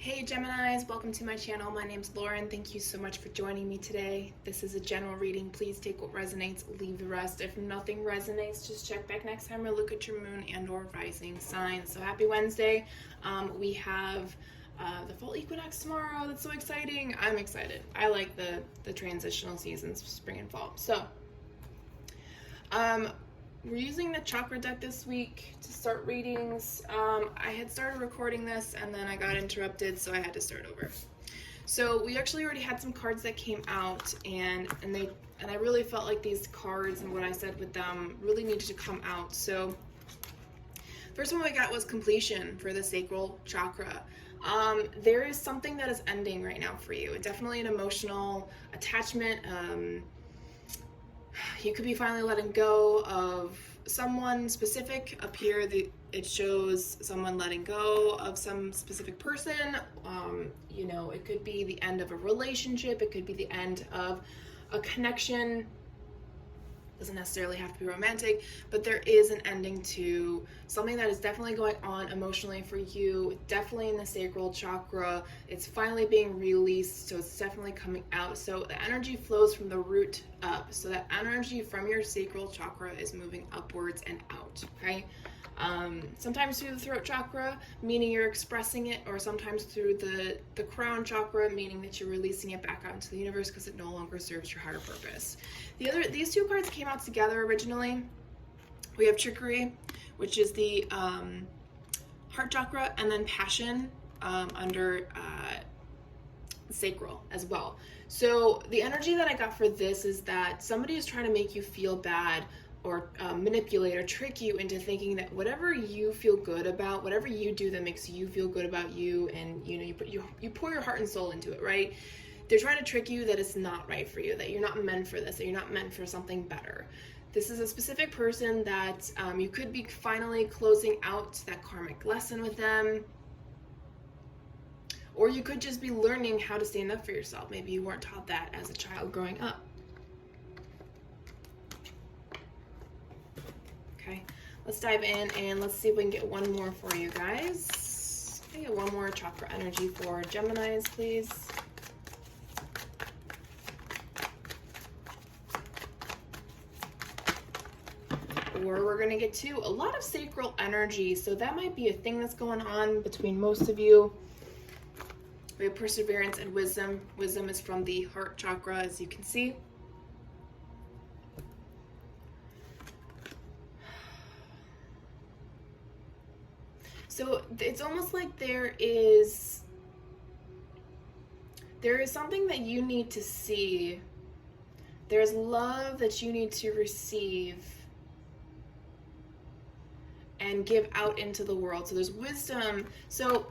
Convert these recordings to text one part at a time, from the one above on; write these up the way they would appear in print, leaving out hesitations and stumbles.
Hey Geminis, welcome to my channel. My name's Lauren. Thank you so much for joining me today. This is a general reading. Please take what resonates, leave the rest. If nothing resonates, just check back next time or look at your moon and or rising sign. So happy Wednesday. We have the fall equinox tomorrow. That's so exciting. I'm excited. I like the transitional seasons, spring and fall. So we're using the chakra deck this week to start readings. I had started recording this and then I got interrupted, so I had to start over. So we actually already had some cards that came out, and I really felt like these cards and what I said with them really needed to come out. So first one we got was completion for the sacral chakra. There is something that is ending right now for you. Definitely an emotional attachment. You could be finally letting go of someone specific. Up here, it shows someone letting go of some specific person. It could be the end of a relationship. It could be the end of a connection. Doesn't necessarily have to be romantic, but there is an ending to something that is definitely going on emotionally for you, definitely in the sacral chakra. It's finally being released, so it's definitely coming out. So the energy flows from the root up. So that energy from your sacral chakra is moving upwards and out, okay? Sometimes through the throat chakra, meaning you're expressing it, or sometimes through the crown chakra, meaning that you're releasing it back out into the universe because it no longer serves your higher purpose. These two cards came out together originally. We have trickery, which is the heart chakra, and then passion under sacral as well. So the energy that I got for this is that somebody is trying to make you feel bad, or manipulate or trick you into thinking that whatever you feel good about, whatever you do that makes you feel good about you, and you pour your heart and soul into it, right? They're trying to trick you that it's not right for you, that you're not meant for this, that you're not meant for something better. This is a specific person that you could be finally closing out that karmic lesson with them, or you could just be learning how to stand up for yourself. Maybe you weren't taught that as a child growing up. Okay, let's dive in and let's see if we can get one more for you guys. Can I get one more chakra energy for Geminis, please? Or we're going to get to a lot of sacral energy, so that might be a thing that's going on between most of you. We have perseverance and wisdom. Wisdom is from the heart chakra, as you can see. So it's almost like there is something that you need to see. There's love that you need to receive and give out into the world. So there's wisdom. So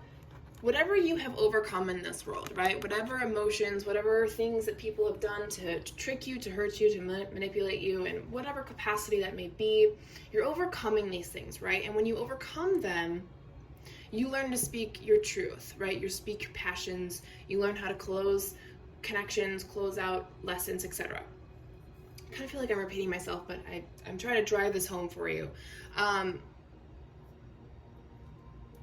whatever you have overcome in this world, right? Whatever emotions, whatever things that people have done to trick you, to hurt you, to manipulate you, in whatever capacity that may be, you're overcoming these things, right? And when you overcome them, you learn to speak your truth, right? You speak your passions. You learn how to close connections, close out lessons, etc. I kind of feel like I'm repeating myself, but I'm trying to drive this home for you.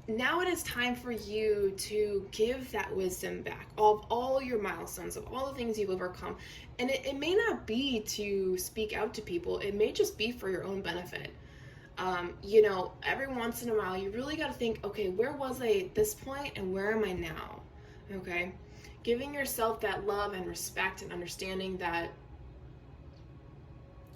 Now it is time for you to give that wisdom back of all your milestones, of all the things you've overcome. And it may not be to speak out to people. It may just be for your own benefit. Every once in a while, you really got to think, okay, where was I at this point and where am I now? Okay. Giving yourself that love and respect and understanding that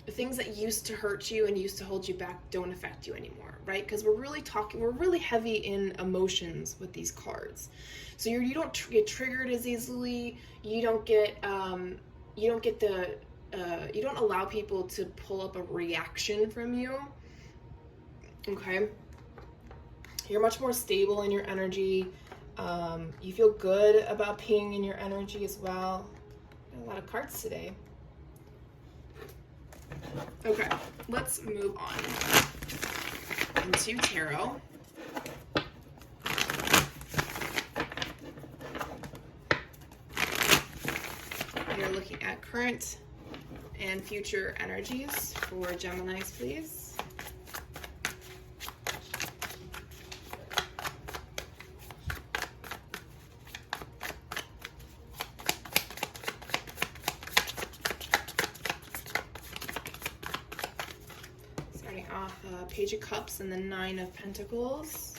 things that used to hurt you and used to hold you back don't affect you anymore, right? Because we're really heavy in emotions with these cards. So you don't get triggered as easily. You don't allow people to pull up a reaction from you. Okay, you're much more stable in your energy. You feel good about being in your energy as well. Got a lot of cards today. Okay, let's move on into tarot. We are looking at current and future energies for Geminis, please. Page of Cups and the Nine of Pentacles.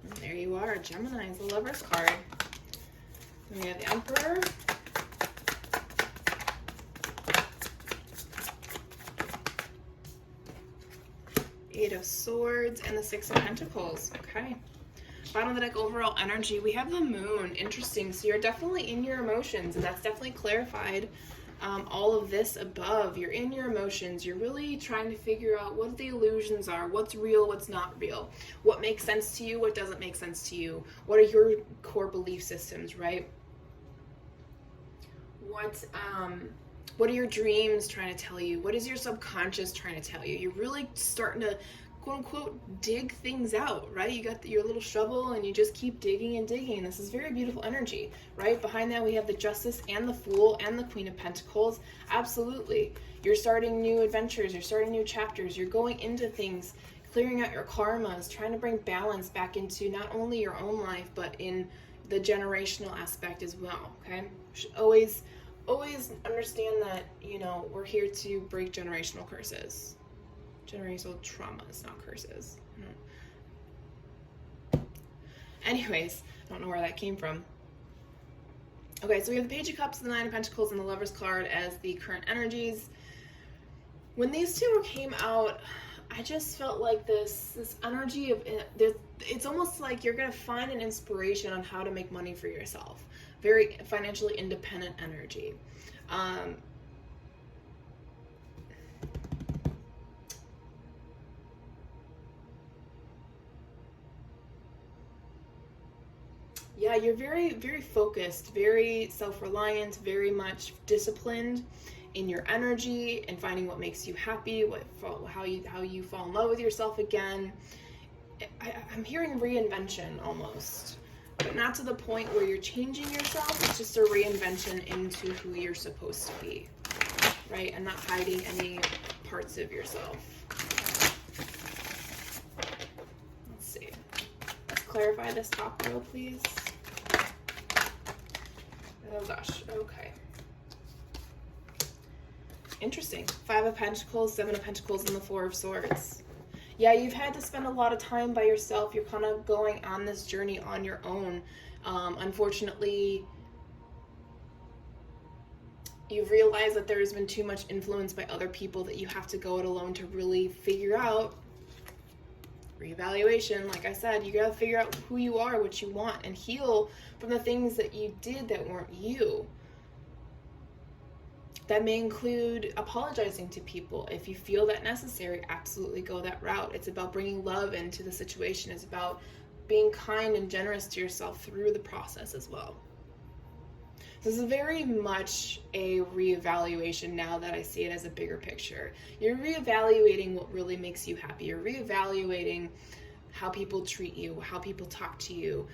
And there you are, Gemini is the Lover's card. And we have the Emperor. Eight of Swords and the Six of Pentacles. Okay. Bottom of the deck, overall energy, we have the Moon. Interesting. So you're definitely in your emotions, and that's definitely clarified all of this above. You're in your emotions. You're really trying to figure out what the illusions are, what's real, what's not real, what makes sense to you, what doesn't make sense to you, what are your core belief systems, right? What are your dreams trying to tell you? What is your subconscious trying to tell you? You're really starting to, quote unquote, dig things out, right? You got your little shovel and you just keep digging and digging. This is very beautiful energy, right? Behind that we have the Justice and the Fool and the Queen of Pentacles. Absolutely. You're starting new adventures. You're starting new chapters. You're going into things, clearing out your karmas, trying to bring balance back into not only your own life, but in the generational aspect as well, okay? Always understand that, you know, we're here to break generational curses. Generational traumas, not curses. Anyways, I don't know where that came from. Okay, so we have the Page of Cups, the Nine of Pentacles, and the Lover's card as the current energies. When these two came out, I just felt like this energy of, it's almost like you're going to find an inspiration on how to make money for yourself. Very financially independent energy. Yeah, you're very, very focused, very self-reliant, very much disciplined in your energy and finding what makes you happy, how you fall in love with yourself again. I'm hearing reinvention almost, but not to the point where you're changing yourself. It's just a reinvention into who you're supposed to be, right? And not hiding any parts of yourself. Let's see. Let's clarify this top row, please. Oh gosh, okay. Interesting. Five of Pentacles, Seven of Pentacles, and the Four of Swords. Yeah, you've had to spend a lot of time by yourself. You're kind of going on this journey on your own. Unfortunately, you've realized that there's been too much influence by other people that you have to go it alone to really figure out. Reevaluation, like I said, you gotta figure out who you are, what you want, and heal from the things that you did that weren't you. That may include apologizing to people. If you feel that necessary, absolutely go that route. It's about bringing love into the situation. It's about being kind and generous to yourself through the process as well. This is very much a reevaluation now that I see it as a bigger picture. You're reevaluating what really makes you happy. You're reevaluating how people treat you, how people talk to you,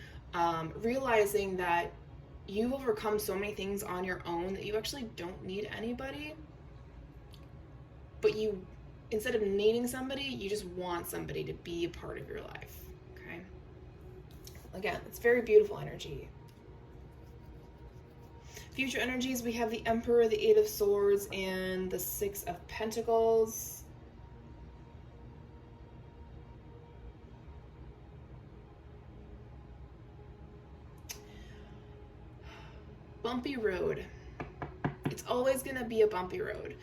realizing that you've overcome so many things on your own that you actually don't need anybody. But you, instead of needing somebody, you just want somebody to be a part of your life, okay? Again, it's very beautiful energy. Future energies, we have the Emperor, the Eight of Swords, and the Six of Pentacles. Bumpy road. It's always going to be a bumpy road.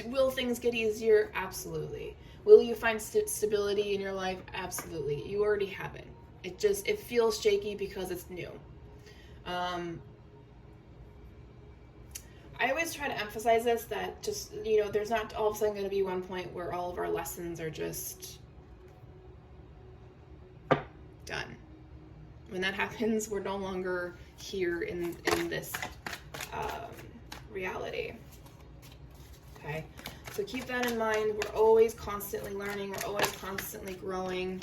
Will things get easier? Absolutely. Will you find stability in your life? Absolutely. You already have it. It feels shaky because it's new. I always try to emphasize this, that just, you know, there's not all of a sudden going to be one point where all of our lessons are just done. When that happens, we're no longer here in this reality. Okay, so keep that in mind. We're always constantly learning. We're always constantly growing.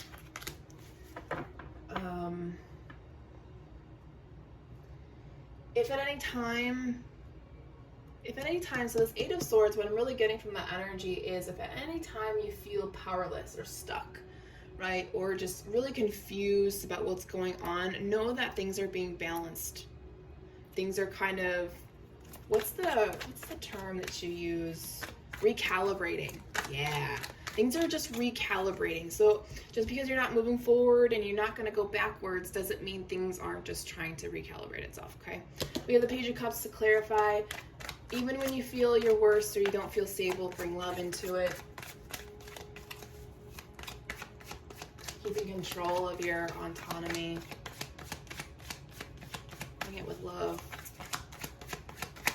If at any time, so this Eight of Swords, what I'm really getting from that energy is if at any time you feel powerless or stuck, right, or just really confused about what's going on, know that things are being balanced. Things are kind of, what's the term that you use? recalibrating. Yeah. Things are just recalibrating. So just because you're not moving forward and you're not going to go backwards doesn't mean things aren't just trying to recalibrate itself, okay? We have the Page of Cups to clarify. Even when you feel your worst or you don't feel stable, bring love into it. Keeping control of your autonomy. Bring it with love.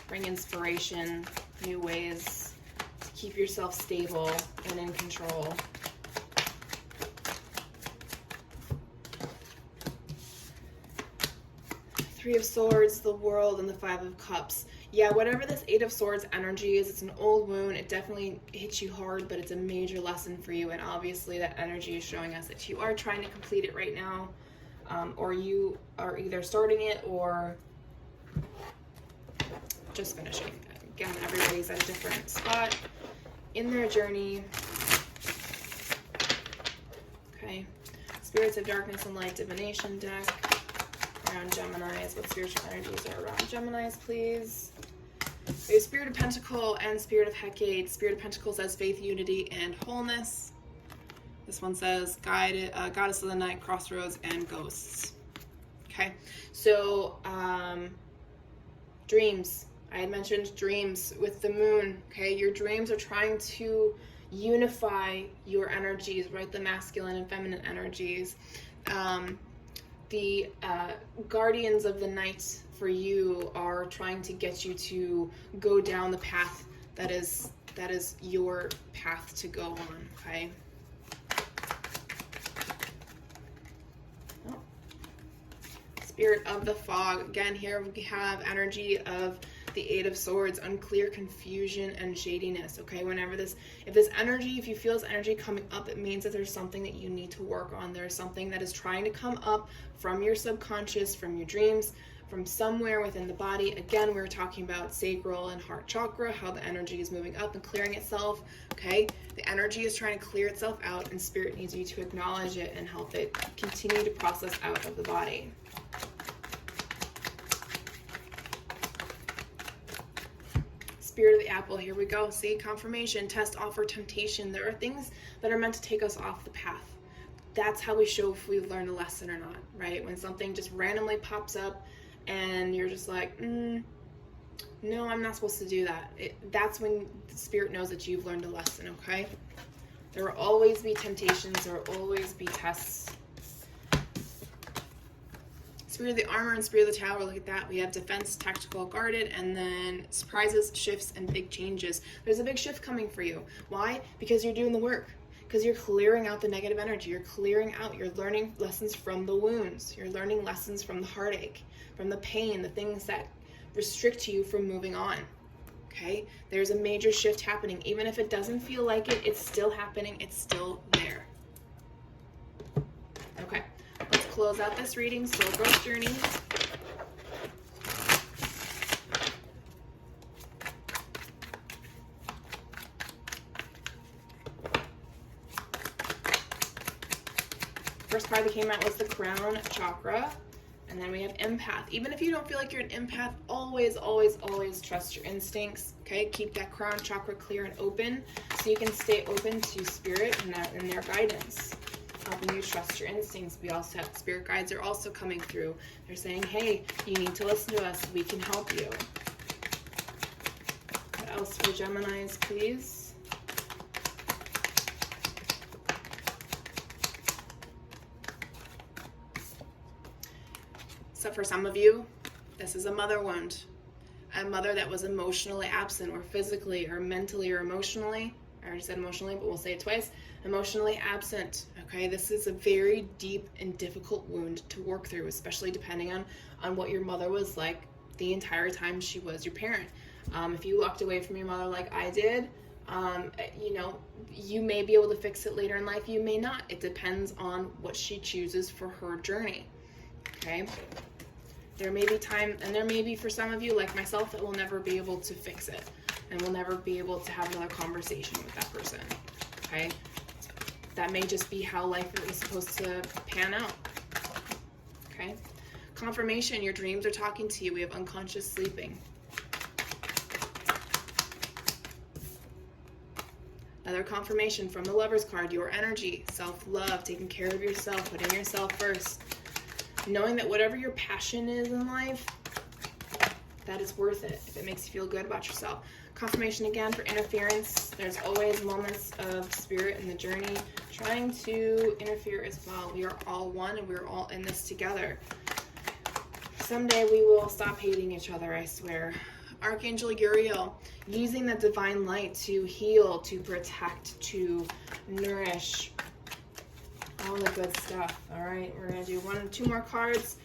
Bring inspiration, new ways to keep yourself stable and in control. Three of Swords, the World, and the Five of Cups. Yeah, whatever this Eight of Swords energy is, it's an old wound. It definitely hits you hard, but it's a major lesson for you. And obviously that energy is showing us that you are trying to complete it right now, or you are either starting it or just finishing. Again, everybody's at a different spot in their journey. Okay. Spirits of Darkness and Light Divination deck. Around Geminis. What spiritual energies are around Geminis, please? We have Spirit of Pentacle and Spirit of Hecate. Spirit of Pentacle says faith, unity, and wholeness. This one says Goddess of the Night, Crossroads, and Ghosts. Okay, so dreams. I had mentioned dreams with the moon. Okay, your dreams are trying to unify your energies, right? The masculine and feminine energies. The guardians of the night for you are trying to get you to go down the path that is your path to go on, okay? Oh. Spirit of the Fog. Again, here we have energy of the Eight of Swords, unclear, confusion, and shadiness, okay? If you feel this energy coming up, it means that there's something that you need to work on. There's something that is trying to come up from your subconscious, from your dreams, from somewhere within the body. Again, we're talking about sacral and heart chakra, how the energy is moving up and clearing itself, okay? The energy is trying to clear itself out, and Spirit needs you to acknowledge it and help it continue to process out of the body. Spirit of the Apple, here we go. See, confirmation, test, offer, temptation. There are things that are meant to take us off the path. That's how we show if we've learned a lesson or not, right? When something just randomly pops up and you're just like, no, I'm not supposed to do that. That's when the Spirit knows that you've learned a lesson, okay? There will always be temptations. There will always be tests. Spirit of the Armor and Spirit of the Tower, look at that. We have defense, tactical, guarded, and then surprises, shifts, and big changes. There's a big shift coming for you. Why? Because you're doing the work. Because you're clearing out the negative energy. You're clearing out. You're learning lessons from the wounds. You're learning lessons from the heartache, from the pain, the things that restrict you from moving on. Okay? There's a major shift happening. Even if it doesn't feel like it, it's still happening. It's still there. Okay. Let's close out this reading, Soul Growth Journey. First card that came out was the Crown Chakra. And then we have Empath. Even if you don't feel like you're an empath, always, always, always trust your instincts. Okay? Keep that Crown Chakra clear and open so you can stay open to Spirit and their guidance. Helping you trust your instincts. We also have Spirit guides are also coming through. They're saying, hey, you need to listen to us. We can help you. What else for Geminis, please? So for some of you, this is a mother wound. A mother that was emotionally absent, or physically or mentally or emotionally. I already said emotionally, but we'll say it twice. Emotionally absent, okay? This is a very deep and difficult wound to work through, especially depending on what your mother was like the entire time she was your parent. If you walked away from your mother like I did, you may be able to fix it later in life. You may not. It depends on what she chooses for her journey, okay? There may be time, and there may be for some of you, like myself, that will never be able to fix it, and will never be able to have another conversation with that person, okay? That may just be how life is supposed to pan out, okay? Confirmation, your dreams are talking to you. We have unconscious sleeping. Another confirmation from the Lover's card, your energy, self-love, taking care of yourself, putting yourself first. Knowing that whatever your passion is in life, that is worth it if it makes you feel good about yourself. Confirmation again for interference. There's always moments of spirit in the journey trying to interfere as well. We are all one and we're all in this together. Someday we will stop hating each other, I swear. Archangel Uriel, using the divine light to heal, to protect, to nourish, all the good stuff. All right, we're going to do 1 or 2 more cards.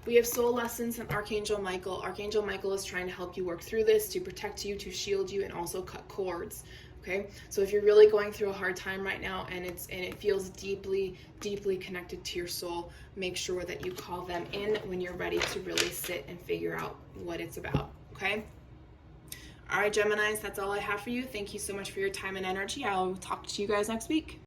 We have soul lessons and Archangel Michael. Archangel Michael is trying to help you work through this, to protect you, to shield you, and also cut cords. Okay, so if you're really going through a hard time right now and it feels deeply, deeply connected to your soul, make sure that you call them in when you're ready to really sit and figure out what it's about. Okay. All right, Geminis, that's all I have for you. Thank you so much for your time and energy. I'll talk to you guys next week.